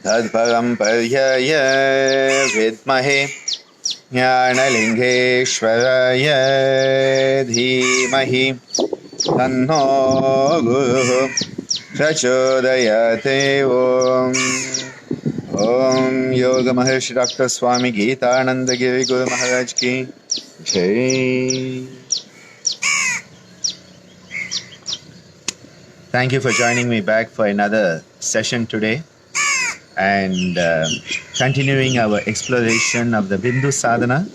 तत्परं पर्यय विद्महे ज्ञानलिङ्गेश्वराय धीमहि तन्नो गुरुः प्रचोदयात्। ओम योग महर्षि डॉक्टर स्वामी गीतानंद गिरि गुरु महाराज की जय. Thank you for joining me back for another session today, and continuing our exploration of the Bindu Sadhana,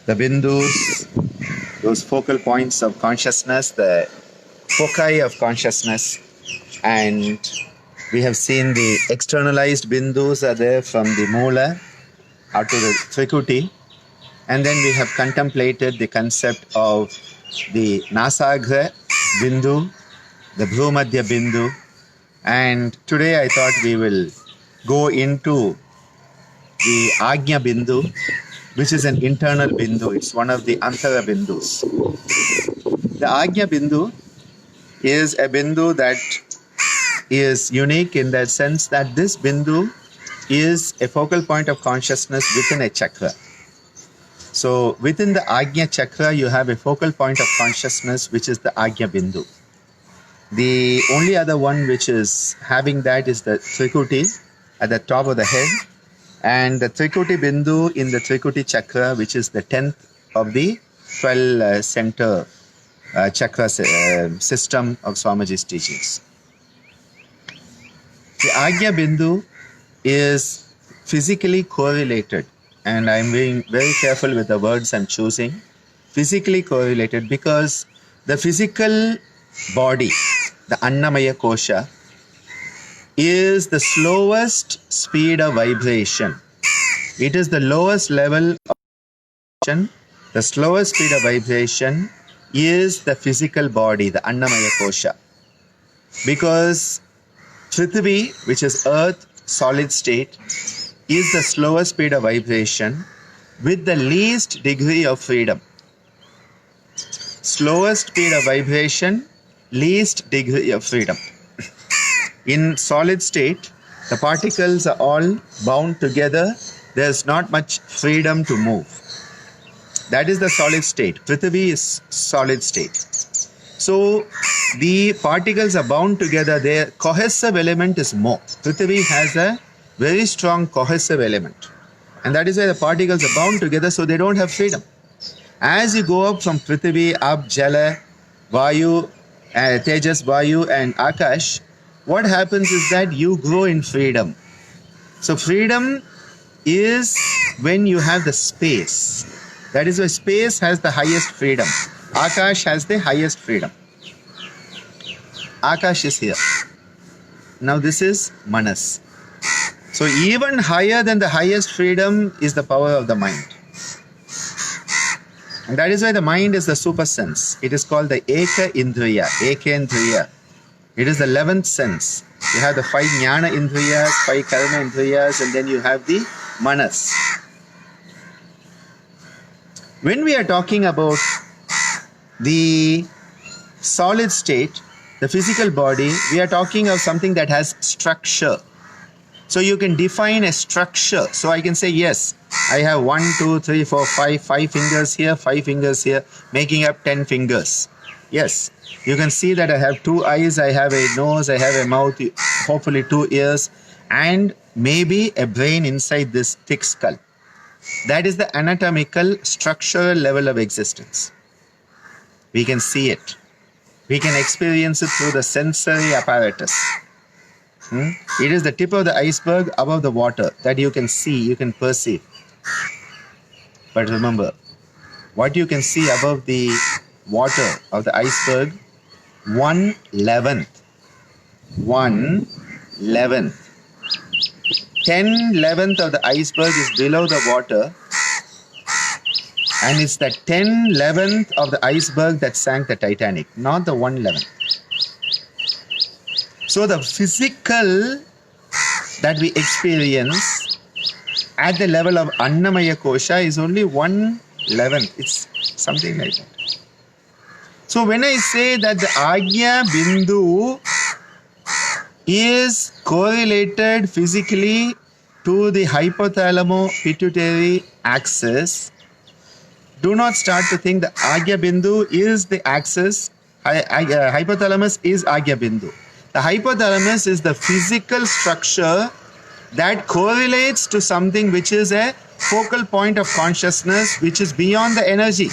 the Bindus, those focal points of consciousness, the foci of consciousness, and we have seen the externalized Bindus are there from the Moola out to the Trikuti, and then we have contemplated the concept of the Nasagra Bindu, the Bhumadhya Bindu, and today I thought we will go into the Agnya Bindu, which is an internal Bindu. It's one of the Antara Bindus. The Agnya Bindu is a Bindu that is unique in that sense that this Bindu is a focal point of consciousness within a chakra. So within the Agnya chakra, you have a focal point of consciousness, which is the Agnya Bindu. The only other one which is having that is the Trikuti at the top of the head, and the Trikuti Bindu in the Trikuti chakra, which is the 10th of the 12 center chakra system of Swamiji's teachings. The Agnya Bindu is physically correlated, and I'm being very careful with the words I'm choosing. Physically correlated because the physical body, the Annamaya Kosha, is the slowest speed of vibration. It is the lowest level of vibration. The slowest speed of vibration is the physical body, the Annamaya Kosha. Because Prithvi, which is earth, solid state, is the slowest speed of vibration with the least degree of freedom. Slowest speed of vibration, least degree of freedom. In solid state, the particles are all bound together. There's not much freedom to move. That is the solid state. Prithvi is solid state. So the particles are bound together. Their cohesive element is more. Prithvi has a very strong cohesive element. And that is why the particles are bound together, so they don't have freedom. As you go up from Prithvi, up Jala, Vayu, Tejas, Vayu and Akash, what happens is that you grow in freedom. So freedom is when you have the space. That is why space has the highest freedom. Akash has the highest freedom. Akash is here. Now this is Manas. So even higher than the highest freedom is the power of the mind. And that is why the mind is the super sense. It is called the Eka Indriya, Ekendriya. It is the 11th sense. You have the 5 Jnana Indriyas, 5 Karma Indriyas, and then you have the Manas. When we are talking about the solid state, the physical body, we are talking of something that has structure. So you can define a structure. So I can say, yes, I have 1, 2, 3, 4, 5 fingers here, 5 fingers here, making up 10 fingers. Yes, you can see that I have 2 eyes, I have a nose, I have a mouth, hopefully 2 ears, and maybe a brain inside this thick skull. That is the anatomical, structural level of existence. We can see it. We can experience it through the sensory apparatus. It is the tip of the iceberg above the water that you can see, you can perceive. But remember, what you can see above the water of the iceberg, 1/11th. 10/11th of the iceberg is below the water, and it's the 10/11th of the iceberg that sank the Titanic, not the 1/11th. So the physical that we experience at the level of Annamaya Kosha is only 1/11th. It's something like that. So when I say that the Agya Bindu is correlated physically to the hypothalamo-pituitary axis, do not start to think the Agya Bindu is the axis. Hypothalamus is Agya Bindu. The hypothalamus is the physical structure that correlates to something which is a focal point of consciousness, which is beyond the energy.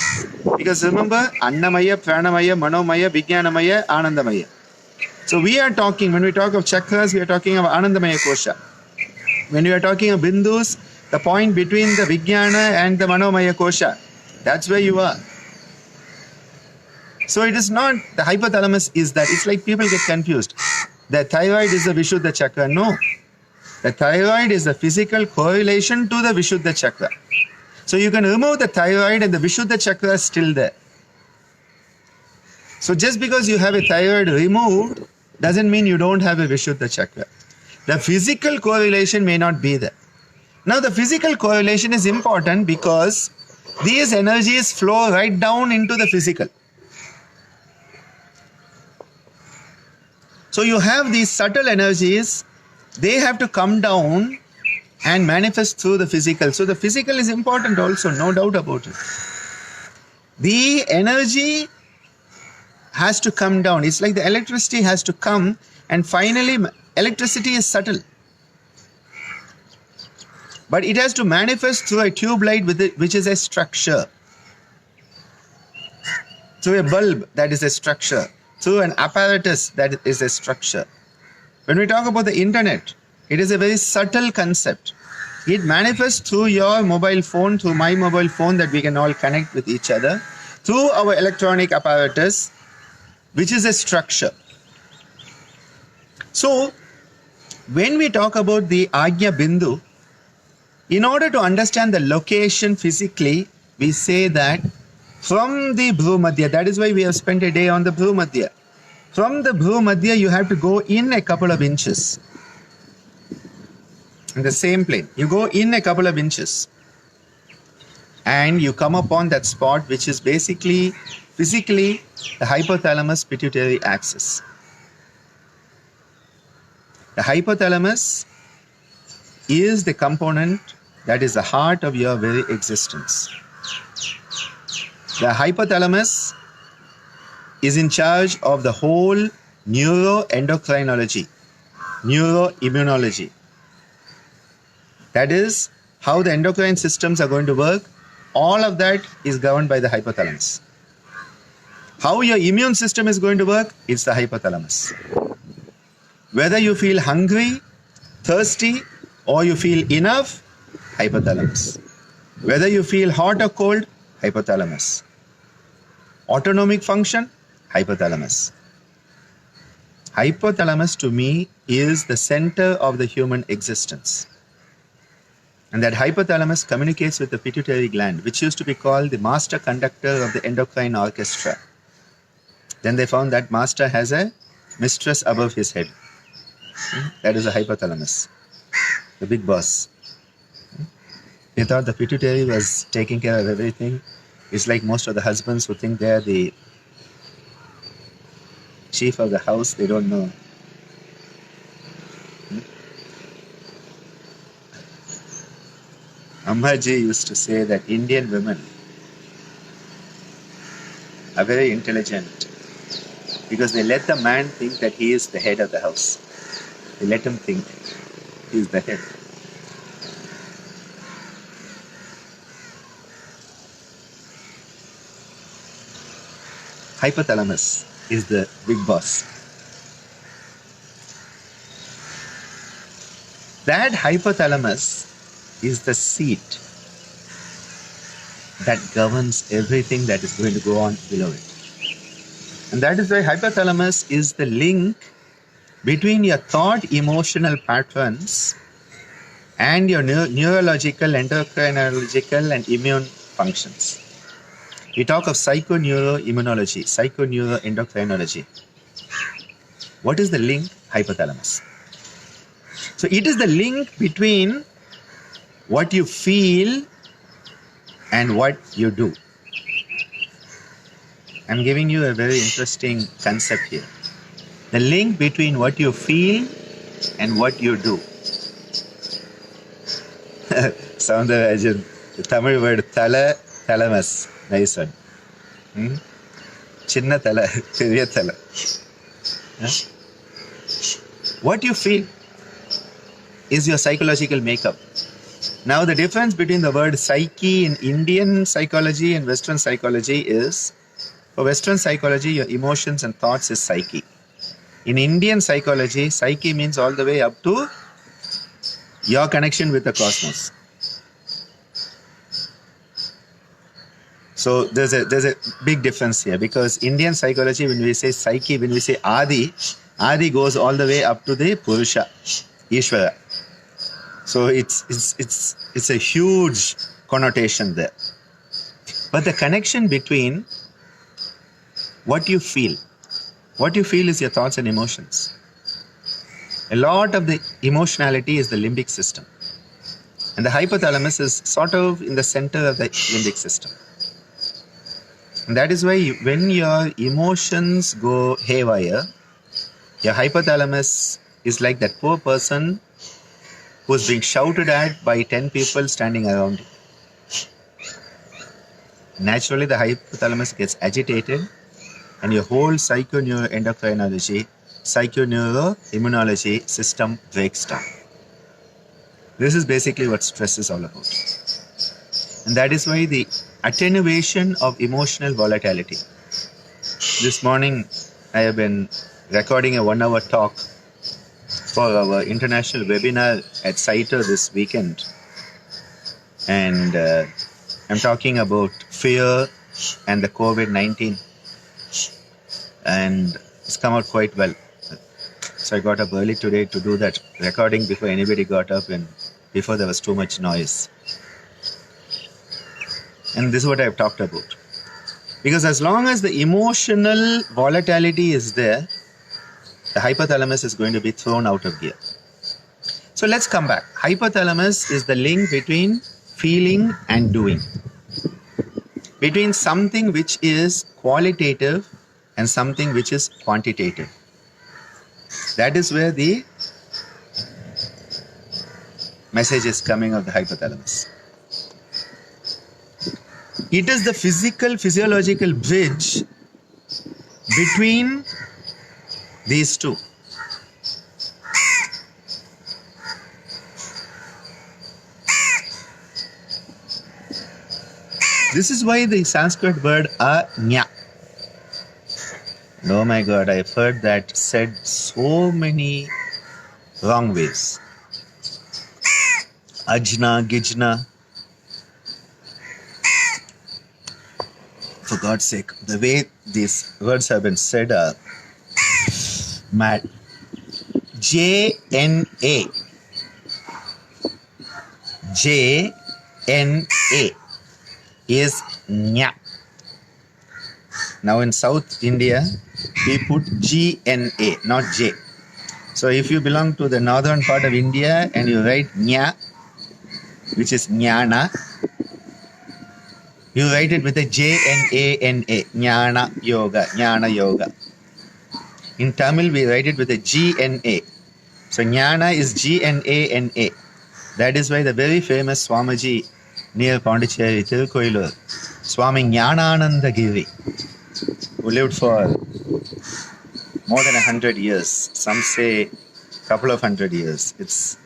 Because remember, Annamaya, Pranamaya, Manomaya, Vijnanamaya, Anandamaya. So we are talking, when we talk of chakras, we are talking of Anandamaya Kosha. When we are talking of Bindus, the point between the Vijnana and the Manomaya Kosha, that's where you are. So it is not, the hypothalamus is that. It's like people get confused. The thyroid is the Vishuddha chakra. No. The thyroid is a physical correlation to the Vishuddha chakra. So you can remove the thyroid and the Vishuddha chakra is still there. So just because you have a thyroid removed doesn't mean you don't have a Vishuddha chakra. The physical correlation may not be there. Now the physical correlation is important because these energies flow right down into the physical. So you have these subtle energies, they have to come down and manifest through the physical. So the physical is important also, no doubt about it. The energy has to come down. It's like the electricity has to come, and finally electricity is subtle. But it has to manifest through a tube light with it, which is a structure. Through a bulb, that is a structure. Through an apparatus, that is a structure. When we talk about the internet, it is a very subtle concept. It manifests through your mobile phone, through my mobile phone that we can all connect with each other, through our electronic apparatus, which is a structure. So, when we talk about the Agya Bindu, in order to understand the location physically, we say that from the Bhrumadhya, that is why we have spent a day on the Bhrumadhya. From the Bhrumadhya, you have to go in a couple of inches. In the same plane, you go in a couple of inches and you come upon that spot which is basically physically the hypothalamus pituitary axis. The hypothalamus is the component that is the heart of your very existence. The hypothalamus is in charge of the whole neuroendocrinology, neuroimmunology. That is how the endocrine systems are going to work. All of that is governed by the hypothalamus. How your immune system is going to work, it's the hypothalamus. Whether you feel hungry, thirsty, or you feel enough, hypothalamus. Whether you feel hot or cold, hypothalamus. Autonomic function, hypothalamus. Hypothalamus to me is the center of the human existence. And that hypothalamus communicates with the pituitary gland, which used to be called the master conductor of the endocrine orchestra. Then they found that master has a mistress above his head. That is the hypothalamus, the big boss. They thought the pituitary was taking care of everything. It's like most of the husbands who think they're the chief of the house, they don't know. Ambaji used to say that Indian women are very intelligent because they let the man think that he is the head of the house. They let him think he is the head. Hypothalamus is the big boss. That hypothalamus is the seat that governs everything that is going to go on below it. And that is why hypothalamus is the link between your thought, emotional patterns and your neurological, endocrinological and immune functions. We talk of psychoneuroimmunology, psychoneuroendocrinology. What is the link? Hypothalamus. So it is the link between what you feel and what you do. I'm giving you a very interesting concept here. The link between what you feel and what you do. Soundarajan, the Tamil word thala, thalamas. Nice one. Chinna thala, periya thala. What you feel is your psychological makeup. Now, the difference between the word psyche in Indian psychology and Western psychology is, for Western psychology, your emotions and thoughts is psyche. In Indian psychology, psyche means all the way up to your connection with the cosmos. So there's a big difference here, because Indian psychology, when we say psyche, when we say Adi goes all the way up to the Purusha, Ishvara. So it's a huge connotation there. But the connection between what you feel is your thoughts and emotions. A lot of the emotionality is the limbic system. And the hypothalamus is sort of in the center of the limbic system. And that is why when your emotions go haywire, your hypothalamus is like that poor person who's being shouted at by 10 people standing around you. Naturally, the hypothalamus gets agitated and your whole psychoneuroendocrinology, psychoneuroimmunology system breaks down. This is basically what stress is all about. And that is why the attenuation of emotional volatility. This morning, I have been recording a 1-hour talk for our international webinar at Saito this weekend. And I'm talking about fear and the COVID-19. And it's come out quite well. So I got up early today to do that recording before anybody got up and before there was too much noise. And this is what I've talked about. Because as long as the emotional volatility is there, the hypothalamus is going to be thrown out of gear. So let's come back. Hypothalamus is the link between feeling and doing. Between something which is qualitative and something which is quantitative. That is where the message is coming of the hypothalamus. It is the physiological bridge between these two. This is why the Sanskrit word ajna. Oh my God, I've heard that said so many wrong ways. Ajna, gijna. For God's sake, the way these words have been said are mad. J-N-A. J-N-A is nya. Now in South India, we put G-N-A, not J. So if you belong to the northern part of India and you write nya, which is jnana, you write it with a J-N-A-N-A, jnana yoga. In Tamil, we write it with a G-N-A. So jnana is G-N-A-N-A. That is why the very famous Swamiji near Pondicherry, Tirukoilur, Swami Jnanananda Giri, who lived for more than 100 years. Some say a couple of 100 years. It's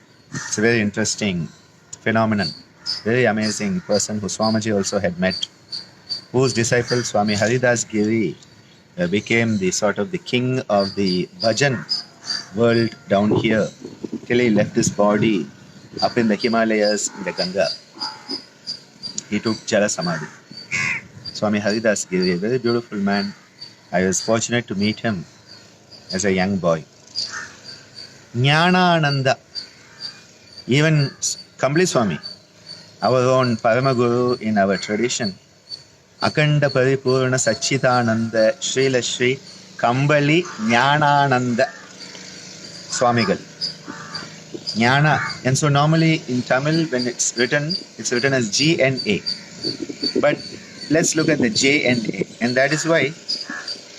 a very interesting phenomenon. Very amazing person who Swamiji also had met, whose disciple Swami Haridas Giri became the sort of the king of the bhajan world down here till he left his body up in the Himalayas in the Ganga. He took Jala Samadhi. Swami Haridas Giri, a very beautiful man. I was fortunate to meet him as a young boy. Jnanananda, even Kambli Swami, our own Paramaguru in our tradition, Akanda Paripurna Sachitananda Srila Sri Kambali Jnanananda Swamigal. Jnana. And so normally in Tamil, when it's written as G-N-A. But let's look at the J-N-A. And that is why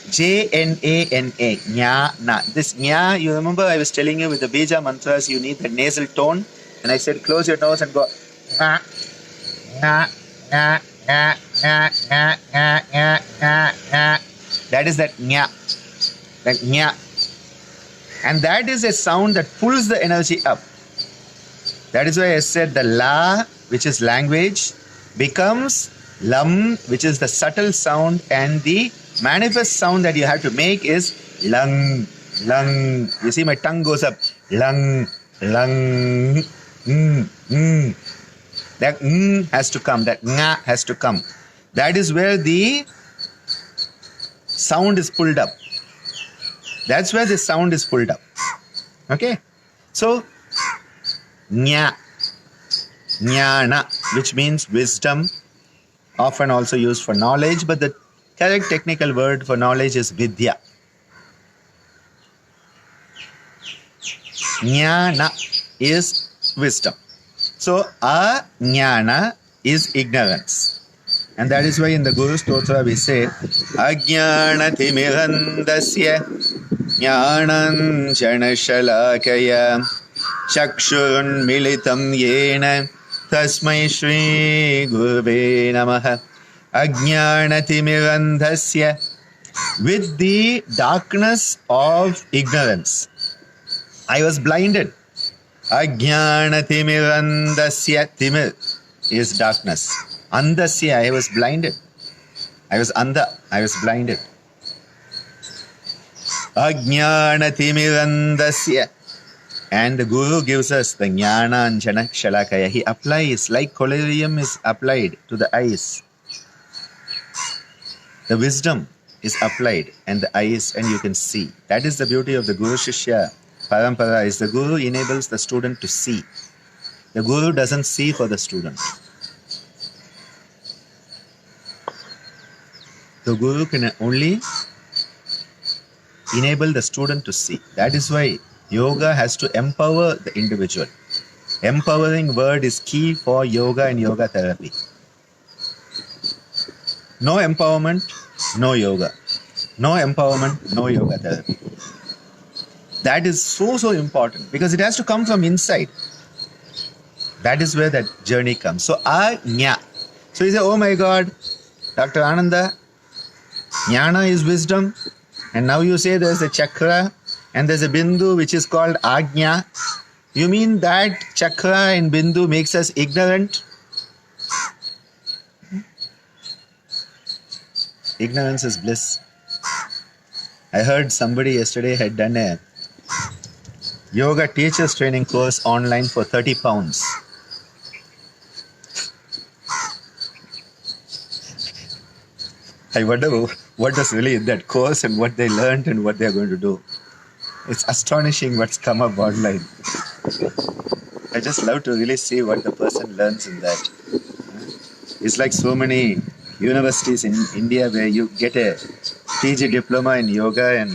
Jnana, jnana. This nya, you remember I was telling you with the Bija mantras, you need the nasal tone. And I said, close your nose and go, na, na, na, na, na, na, na, na, na, na. That is that nya. That nya. And that is a sound that pulls the energy up. That is why I said the la, which is language, becomes lam, which is the subtle sound, and the manifest sound that you have to make is lung, lung. You see my tongue goes up, lung, lung, That has to come, that nga has to come. That is where the sound is pulled up. That's where the sound is pulled up. Okay? So, nya, jnana, which means wisdom, often also used for knowledge, but the correct technical word for knowledge is vidya. Jnana is wisdom. So, ajnana is ignorance. And that is why in the Guru Stotra we say, Ajnanatimirandasya jnanam janashalakaya chakshurun militam yena tasmai shri guruve namaha. Ajnanatimirandasya, with the darkness of ignorance, I was blinded. Ajnanatimirandasya, timir is darkness. Andasya, I was blinded. I was blinded. Ajnanatimirandasya. And the Guru gives us the jnana anjana shalakaya. He applies, like collyrium is applied to the eyes. The wisdom is applied and the eyes, and you can see. That is the beauty of the Guru Shishya Parampara, is the Guru enables the student to see. The Guru doesn't see for the student. The Guru can only enable the student to see. That is why yoga has to empower the individual. Empowering word is key for yoga and yoga therapy. No empowerment, no yoga. No empowerment, no yoga therapy. That is so important because it has to come from inside. That is where that journey comes. So, ajna. So you say, oh my God, Dr. Ananda, jnana is wisdom. And now you say there's a chakra and there's a bindu which is called ajna. You mean that chakra and bindu makes us ignorant? Ignorance is bliss. I heard somebody yesterday had done a yoga teachers training course online for 30 pounds. I wonder what was really in that course and what they learned and what they're going to do. It's astonishing what's come up online. I just love to really see what the person learns in that. It's like so many universities in India where you get a PG diploma in yoga, and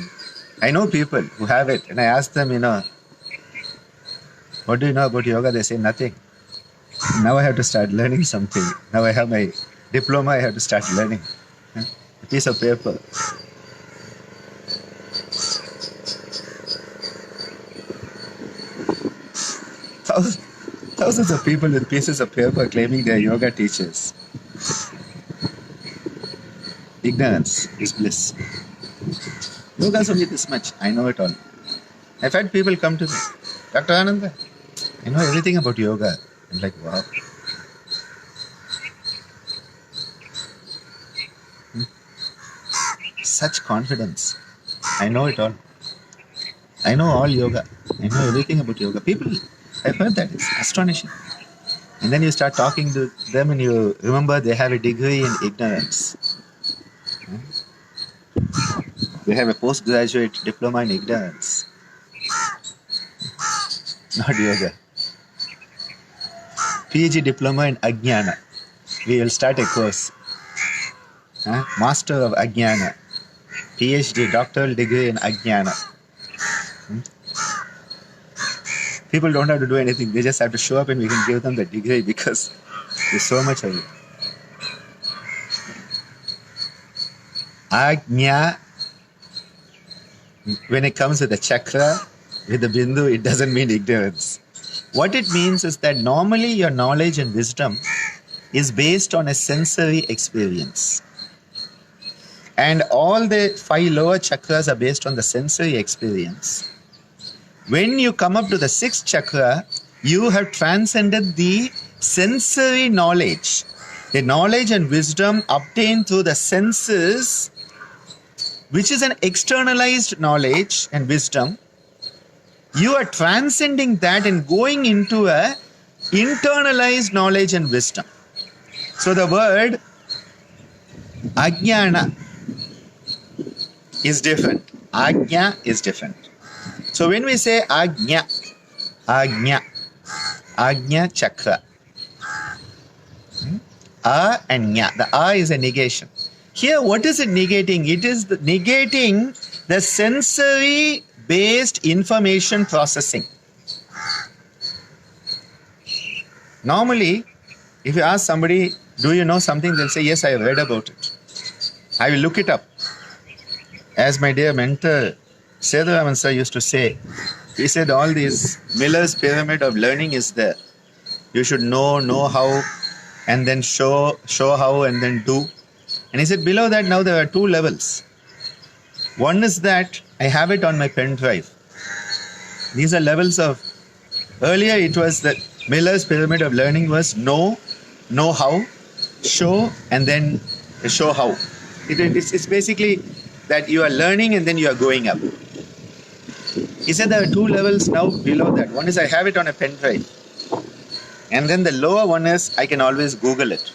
I know people who have it, and I ask them, what do you know about yoga? They say nothing. Now I have to start learning something. Now I have my diploma, I have to start learning. A piece of paper. Thousands of people with pieces of paper claiming they're yoga teachers. Ignorance is bliss. Yoga is only this much. I know it all. I've had people come to me, Dr. Ananda, I know everything about yoga. I'm like, wow. Such confidence. I know it all. I know all yoga. I know everything about yoga. People, I've heard that. It's astonishing. And then you start talking to them and you remember they have a degree in ignorance. They have a postgraduate diploma in ignorance. Not yoga. PG diploma in Ajnana. We will start a course. Master of Ajnana. PhD, doctoral degree in Ajnana. People don't have to do anything. They just have to show up and we can give them the degree because there's so much of it. Ajna, when it comes with the chakra, with the bindu, it doesn't mean ignorance. What it means is that normally your knowledge and wisdom is based on a sensory experience. And all the 5 lower chakras are based on the sensory experience. When you come up to the 6th chakra, you have transcended the sensory knowledge. The knowledge and wisdom obtained through the senses, which is an externalized knowledge and wisdom. You are transcending that and going into a internalized knowledge and wisdom. So the word ajnana is different. Ajna is different. So when we say ajna chakra, a and nya, the a is a negation. Here, what is it negating? It is negating the sensory based information processing. Normally, if you ask somebody, do you know something? They'll say, yes, I have read about it. I will look it up. As my dear mentor, Seduraman sir used to say, he said all these Miller's pyramid of learning is there. You should know how, and then show how, and then do. And he said below that now there are 2 levels. One is that I have it on my pen drive. These are levels of, earlier it was that Miller's pyramid of learning was know how, show, and then show how. It's basically that you are learning and then you are going up. He said there are 2 levels now below that. One is I have it on a pen drive. And then the lower one is I can always Google it.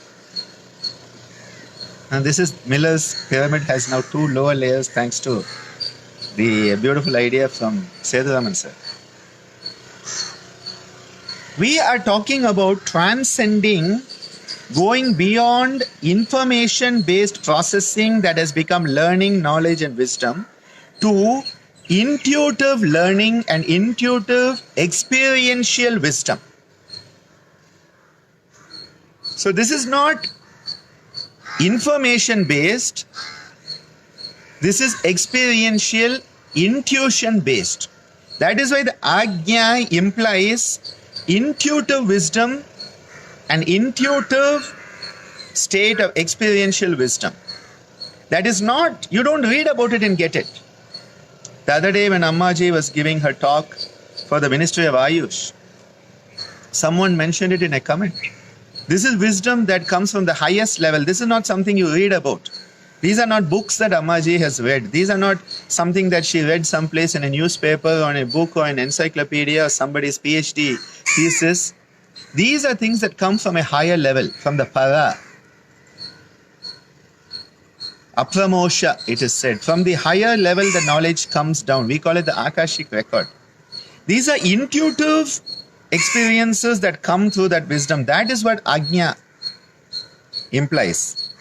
And this is Miller's pyramid has now 2 lower layers thanks to the beautiful idea from Seduraman sir. We are talking about transcending, going beyond information-based processing that has become learning, knowledge and wisdom to intuitive learning and intuitive experiential wisdom. So this is not information-based, this is experiential, intuition-based. That is why the Ajna implies intuitive wisdom and intuitive state of experiential wisdom. That is not, you don't read about it and get it. The other day when Ammaji was giving her talk for the Ministry of Ayush, someone mentioned it in a comment. This is wisdom that comes from the highest level. This is not something you read about. These are not books that Ammaji has read. These are not something that she read someplace in a newspaper or in a book or an encyclopedia or somebody's PhD thesis. These are things that come from a higher level, from the para. Apramosha, it is said. From the higher level, the knowledge comes down. We call it the Akashic record. These are intuitive experiences that come through that wisdom. That is what Ajna implies.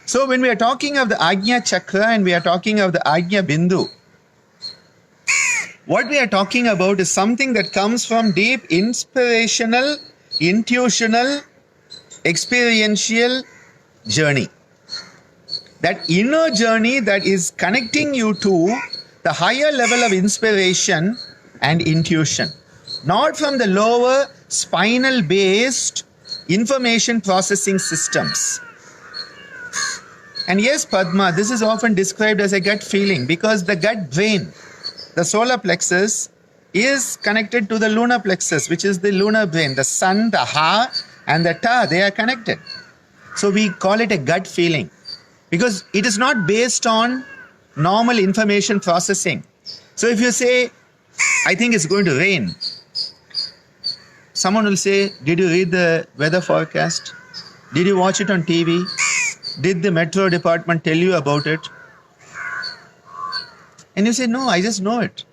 So when we are talking of the Ajna chakra and we are talking of the Ajna bindu, what we are talking about is something that comes from deep inspirational, intuitional, experiential journey. That inner journey that is connecting you to the higher level of inspiration and intuition. Not from the lower spinal based information processing systems. And yes, Padma, this is often described as a gut feeling because the gut brain, the solar plexus, is connected to the lunar plexus, which is the lunar brain. The sun, the ha, and the ta, they are connected. So we call it a gut feeling because it is not based on normal information processing. So if you say, I think it's going to rain, someone will say, did you read the weather forecast? Did you watch it on TV? Did the metro department tell you about it? And you say, no, I just know it.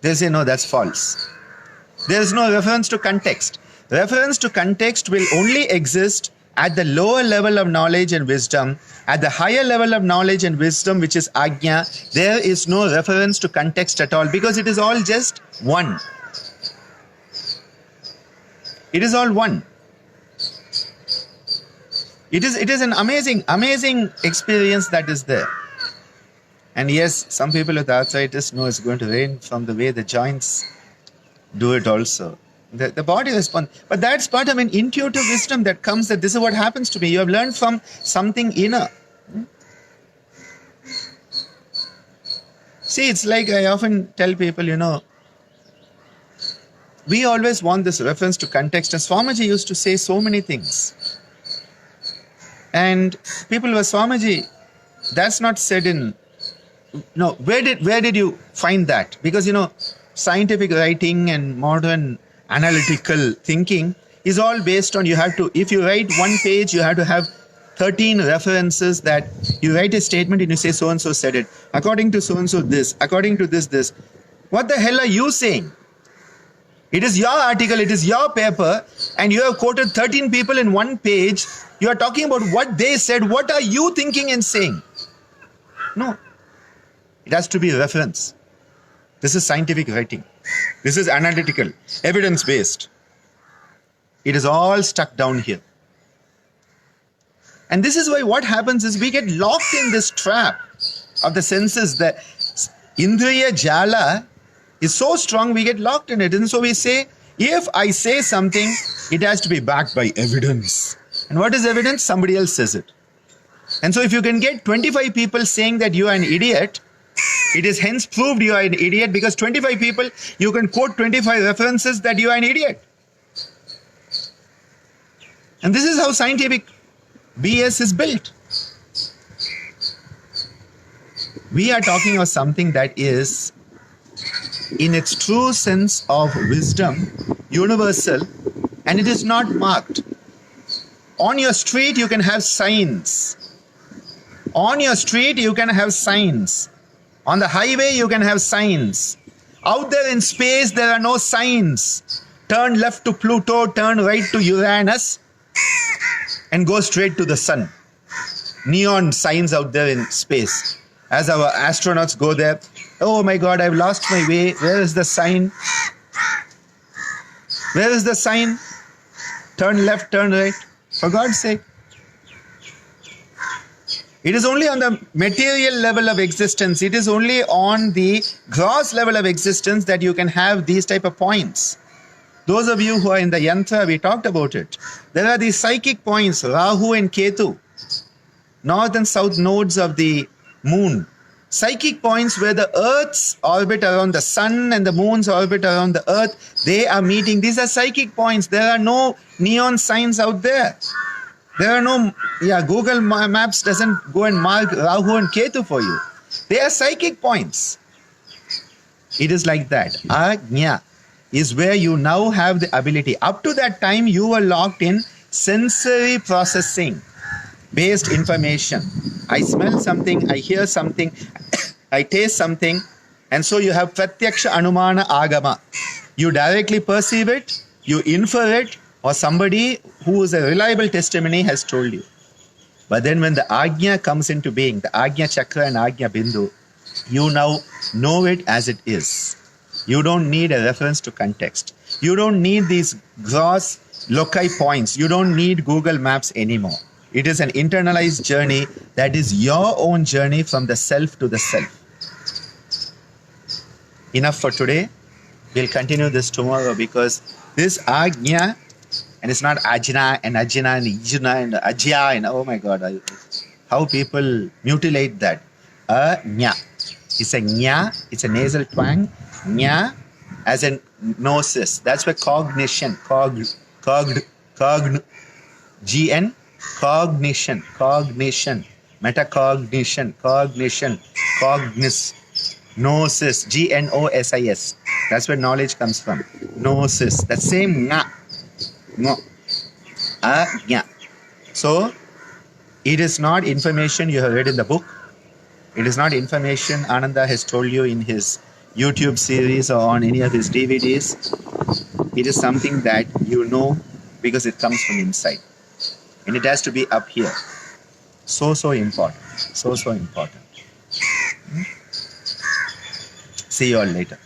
They'll say, no, that's false. There is no reference to context. Reference to context will only exist at the lower level of knowledge and wisdom. At the higher level of knowledge and wisdom, which is Ajna, there is no reference to context at all because it is all just one. It is all one. It is an amazing experience that is there. And yes, some people with arthritis know it's going to rain from the way the joints do it also. The body responds. But that's part of an intuitive wisdom that comes that this is what happens to me. You have learned from something inner. See, it's like I often tell people, we always want this reference to context. And Swamiji used to say so many things. And people were, Swamiji, that's not said in... No, where did you find that? Because, scientific writing and modern analytical thinking is all based on if you write one page, you have to have 13 references that you write a statement and you say so-and-so said it. According to so-and-so this, according to this. What the hell are you saying? It is your article, it is your paper, and you have quoted 13 people in one page. You are talking about what they said. What are you thinking and saying? No. It has to be a reference. This is scientific writing. This is analytical, evidence-based. It is all stuck down here. And this is why what happens is we get locked in this trap of the senses. The Indriya Jala is so strong, we get locked in it. And so we say, if I say something, it has to be backed by evidence. And what is evidence? Somebody else says it. And so if you can get 25 people saying that you are an idiot, it is hence proved you are an idiot, because 25 people, you can quote 25 references that you are an idiot. And this is how scientific BS is built. We are talking of something that is, in its true sense of wisdom, universal, and it is not marked. On your street, you can have signs. On your street, you can have signs. On the highway, you can have signs. Out there in space, there are no signs. Turn left to Pluto, turn right to Uranus, and go straight to the sun. Neon signs out there in space. As our astronauts go there, oh my God, I've lost my way. Where is the sign? Where is the sign? Turn left, turn right. For God's sake. It is only on the material level of existence. It is only on the gross level of existence that you can have these type of points. Those of you who are in the yantra, we talked about it. There are these psychic points, Rahu and Ketu, north and south nodes of the moon. Psychic points where the Earth's orbit around the sun and the moon's orbit around the Earth, they are meeting. These are psychic points. There are no neon signs out there. There are no, Google Maps doesn't go and mark Rahu and Ketu for you. They are psychic points. It is like that. Ajna is where you now have the ability. Up to that time, you were locked in sensory processing based information. I smell something, I hear something, I taste something, and so you have pratyaksha anumana agama. You directly perceive it, you infer it, or somebody who is a reliable testimony has told you. But then when the Ajna comes into being, the Ajna Chakra and Ajna Bindu, you now know it as it is. You don't need a reference to context. You don't need these gross loci points. You don't need Google Maps anymore. It is an internalized journey that is your own journey from the self to the self. Enough for today. We'll continue this tomorrow, because this Ajna, and it's not Ajna and Ajna and Ijna and Ajya and oh my God, how people mutilate that. Nya. It's a nya, it's a nasal twang. Nya as in gnosis. That's where cognition, GN, cognition, metacognition, cognis, gnosis, GNOSIS. That's where knowledge comes from. Gnosis. That same nga. No. Ajna. So, it is not information you have read in the book. It is not information Ananda has told you in his YouTube series or on any of his DVDs. It is something that you know because it comes from inside. And it has to be up here. So important. So important. See you all later.